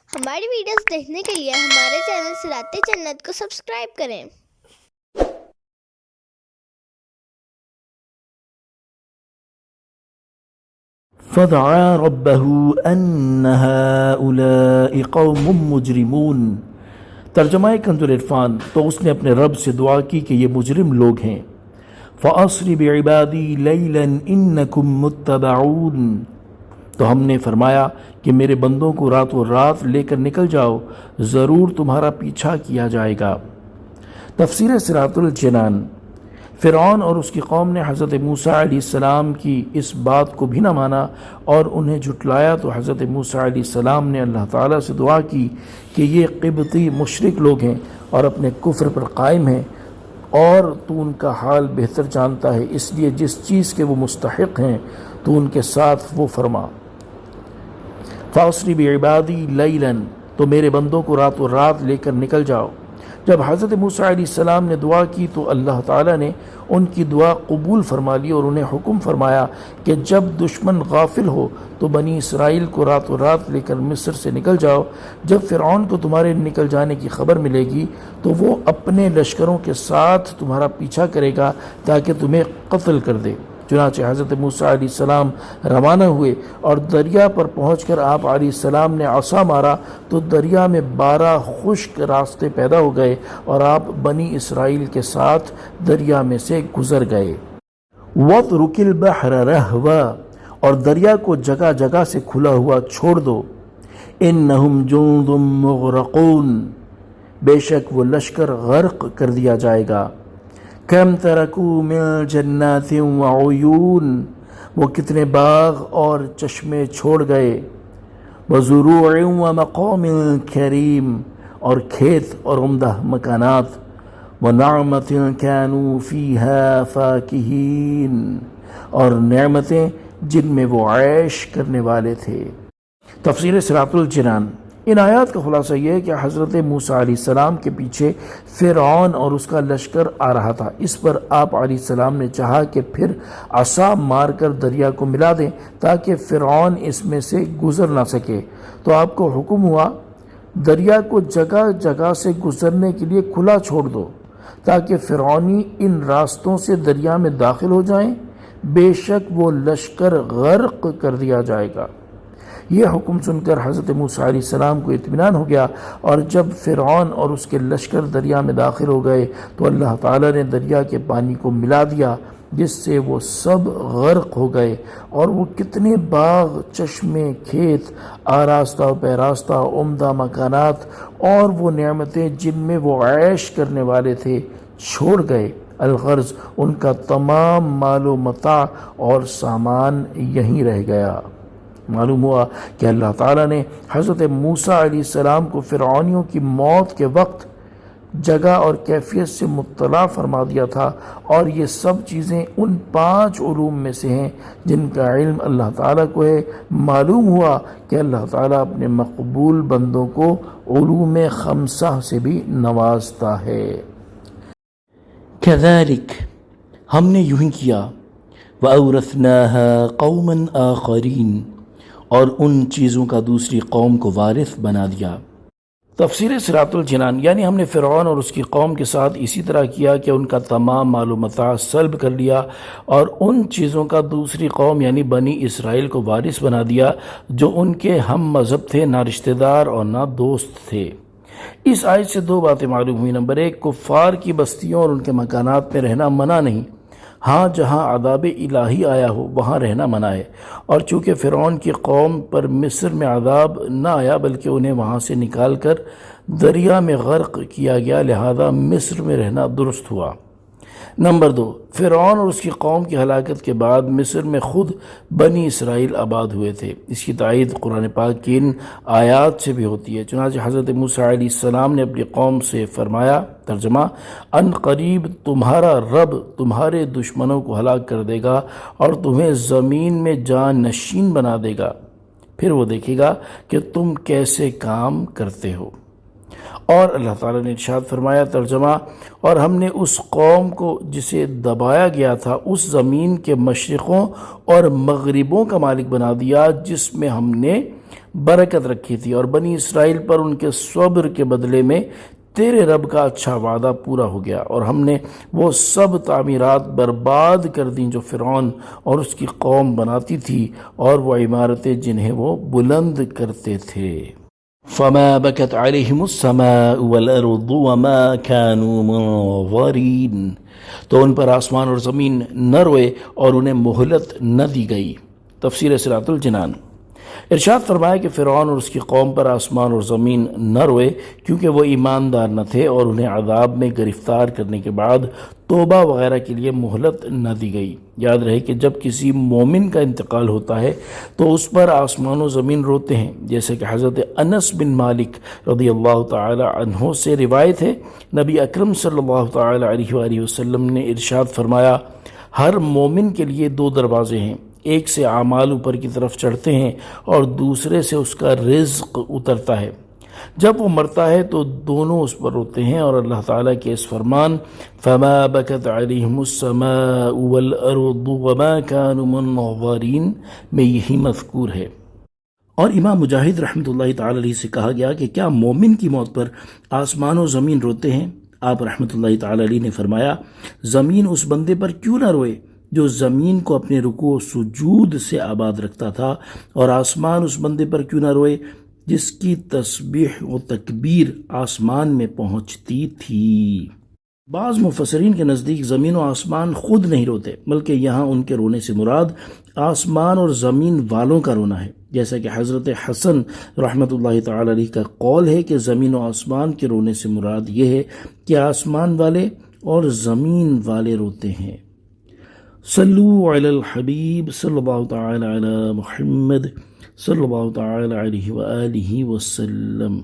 ہماری ویڈیوز دیکھنے کے لیے ہمارے چینل صراط جنت کو سبسکرائب کریں۔ فدعا ربه ان هؤلاء قوم مجرمون۔ ترجمہ کنز العرفان۔ تو اس نے اپنے رب سے دعا کی کہ یہ مجرم لوگ ہیں۔ فَأَسْرِ بِعِبَادِي لَيْلًا إِنَّكُمْ مُتَّبَعُونَ۔ تو ہم نے فرمایا کہ میرے بندوں کو راتوں رات لے کر نکل جاؤ، ضرور تمہارا پیچھا کیا جائے گا۔ تفسیر صراط الجنان۔ فرعون اور اس کی قوم نے حضرت موسیٰ علیہ السلام کی اس بات کو بھی نہ مانا اور انہیں جھٹلایا، تو حضرت موسیٰ علیہ السلام نے اللہ تعالیٰ سے دعا کی کہ یہ قبطی مشرک لوگ ہیں اور اپنے کفر پر قائم ہیں، اور تو ان کا حال بہتر جانتا ہے، اس لیے جس چیز کے وہ مستحق ہیں تو ان کے ساتھ وہ فرما۔ فَأَسْرِ بِعِبَادِي لَيْلًا، تو میرے بندوں کو راتوں رات لے کر نکل جاؤ۔ جب حضرت موسیٰ علیہ السلام نے دعا کی تو اللہ تعالیٰ نے ان کی دعا قبول فرما لی اور انہیں حکم فرمایا کہ جب دشمن غافل ہو تو بنی اسرائیل کو راتوں رات لے کر مصر سے نکل جاؤ۔ جب فرعون کو تمہارے نکل جانے کی خبر ملے گی تو وہ اپنے لشکروں کے ساتھ تمہارا پیچھا کرے گا تاکہ تمہیں قتل کر دے۔ چنانچہ حضرت موسیٰ علیہ السلام روانہ ہوئے اور دریا پر پہنچ کر آپ علیہ السلام نے عصا مارا تو دریا میں 12 خشک راستے پیدا ہو گئے اور آپ بنی اسرائیل کے ساتھ دریا میں سے گزر گئے۔ وَاتْرُكِ الْبَحْرَ رَهْوًا، اور دریا کو جگہ جگہ سے کھلا ہوا چھوڑ دو۔ إِنَّهُمْ جُنْدٌ مُغْرَقُونَ، بے شک وہ لشکر غرق کر دیا جائے گا۔ کم ترکوا من جنات وعیون، وہ کتنے باغ اور چشمے چھوڑ گئے۔ وزروع ومقام کریم، اور کھیت اور عمدہ مکانات۔ ونعمت كانوا فیہا فاکہین، اور نعمتیں جن میں وہ عیش کرنے والے تھے۔ تفسیر صراط الجنان۔ ان آیات کا خلاصہ یہ ہے کہ حضرت موسیٰ علیہ السلام کے پیچھے فرعون اور اس کا لشکر آ رہا تھا۔ اس پر آپ علیہ السلام نے چاہا کہ پھر عصا مار کر دریا کو ملا دیں تاکہ فرعون اس میں سے گزر نہ سکے، تو آپ کو حکم ہوا دریا کو جگہ جگہ سے گزرنے کے لیے کھلا چھوڑ دو تاکہ فرعونی ان راستوں سے دریا میں داخل ہو جائیں، بے شک وہ لشکر غرق کر دیا جائے گا۔ یہ حکم سن کر حضرت موسیٰ علیہ السلام کو اطمینان ہو گیا، اور جب فرعون اور اس کے لشکر دریا میں داخل ہو گئے تو اللہ تعالیٰ نے دریا کے پانی کو ملا دیا جس سے وہ سب غرق ہو گئے، اور وہ کتنے باغ، چشمے، کھیت، آراستہ و پیراستہ، عمدہ مکانات اور وہ نعمتیں جن میں وہ عیش کرنے والے تھے چھوڑ گئے۔ الغرض ان کا تمام مال و متاع اور سامان یہیں رہ گیا۔ معلوم ہوا کہ اللہ تعالیٰ نے حضرت موسیٰ علیہ السلام کو فرعونیوں کی موت کے وقت، جگہ اور کیفیت سے مطلع فرما دیا تھا، اور یہ سب چیزیں ان 5 علوم میں سے ہیں جن کا علم اللہ تعالیٰ کو ہے۔ معلوم ہوا کہ اللہ تعالیٰ اپنے مقبول بندوں کو علوم 5 سے بھی نوازتا ہے۔ كذلك، ہم نے یوں ہی کیا۔ وَأَوْرَثْنَاهَا قَوْمًا آخَرِينَ، اور ان چیزوں کا دوسری قوم کو وارث بنا دیا۔ تفسیر صراط الجنان۔ یعنی ہم نے فرعون اور اس کی قوم کے ساتھ اسی طرح کیا کہ ان کا تمام مال و متاع سلب کر لیا اور ان چیزوں کا دوسری قوم یعنی بنی اسرائیل کو وارث بنا دیا جو ان کے ہم مذہب تھے، نہ رشتہ دار اور نہ دوست تھے۔ اس آیت سے 2 باتیں معلوم ہوئی۔ نمبر 1، کفار کی بستیوں اور ان کے مکانات میں رہنا منع نہیں، ہاں جہاں عذاب الہی آیا ہو وہاں رہنا منع ہے، اور چونکہ فرعون کی قوم پر مصر میں عذاب نہ آیا بلکہ انہیں وہاں سے نکال کر دریا میں غرق کیا گیا، لہذا مصر میں رہنا درست ہوا۔ نمبر 2، فرعون اور اس کی قوم کی ہلاکت کے بعد مصر میں خود بنی اسرائیل آباد ہوئے تھے۔ اس کی تائید قرآن پاک کی ان آیات سے بھی ہوتی ہے۔ چنانچہ حضرت موسیٰ علیہ السلام نے اپنی قوم سے فرمایا، ترجمہ، ان قریب تمہارا رب تمہارے دشمنوں کو ہلاک کر دے گا اور تمہیں زمین میں جان نشین بنا دے گا، پھر وہ دیکھے گا کہ تم کیسے کام کرتے ہو۔ اور اللہ تعالیٰ نے ارشاد فرمایا، ترجمہ، اور ہم نے اس قوم کو جسے دبایا گیا تھا اس زمین کے مشرقوں اور مغربوں کا مالک بنا دیا جس میں ہم نے برکت رکھی تھی اور بنی اسرائیل پر ان کے صبر کے بدلے میں تیرے رب کا اچھا وعدہ پورا ہو گیا، اور ہم نے وہ سب تعمیرات برباد کر دیں جو فرعون اور اس کی قوم بناتی تھی، اور وہ عمارتیں جنہیں وہ بلند کرتے تھے۔ فما بكت عليهم السماء والأرض وما كانوا منظرين، تو ان پر آسمان اور زمین نہ روئے اور انہیں مہلت نہ دی گئی۔ تفسیر صراط الجنان۔ ارشاد فرمایا کہ فرعون اور اس کی قوم پر آسمان اور زمین نہ روئے کیونکہ وہ ایماندار نہ تھے، اور انہیں عذاب میں گرفتار کرنے کے بعد توبہ وغیرہ کے لیے مہلت نہ دی گئی۔ یاد رہے کہ جب کسی مومن کا انتقال ہوتا ہے تو اس پر آسمان و زمین روتے ہیں، جیسے کہ حضرت انس بن مالک رضی اللہ تعالی عنہ سے روایت ہے، نبی اکرم صلی اللہ تعالی علیہ وآلہ وسلم نے ارشاد فرمایا، ہر مومن کے لیے دو دروازے ہیں، ایک سے اعمال اوپر کی طرف چڑھتے ہیں اور دوسرے سے اس کا رزق اترتا ہے۔ جب وہ مرتا ہے تو دونوں اس پر روتے ہیں، اور اللہ تعالیٰ کے اس فرمان فما بکت علیہم السماء والارض وما كانوا منظرین میں یہی مذکور ہے۔ اور امام مجاہد رحمۃ اللہ تعالی علیہ سے کہا گیا کہ کیا مومن کی موت پر آسمان و زمین روتے ہیں؟ آپ رحمۃ اللہ تعالی علیہ نے فرمایا، زمین اس بندے پر کیوں نہ روئے جو زمین کو اپنے رکوع و سجود سے آباد رکھتا تھا، اور آسمان اس بندے پر کیوں نہ روئے جس کی تسبیح و تکبیر آسمان میں پہنچتی تھی۔ بعض مفسرین کے نزدیک زمین و آسمان خود نہیں روتے، بلکہ یہاں ان کے رونے سے مراد آسمان اور زمین والوں کا رونا ہے، جیسا کہ حضرت حسن رحمۃ اللہ تعالی علیہ کا قول ہے کہ زمین و آسمان کے رونے سے مراد یہ ہے کہ آسمان والے اور زمین والے روتے ہیں۔ صلو علی الحبیب صلی اللہ تعالی علی محمد صلی اللہ تعالی علیہ وآلہ وسلم۔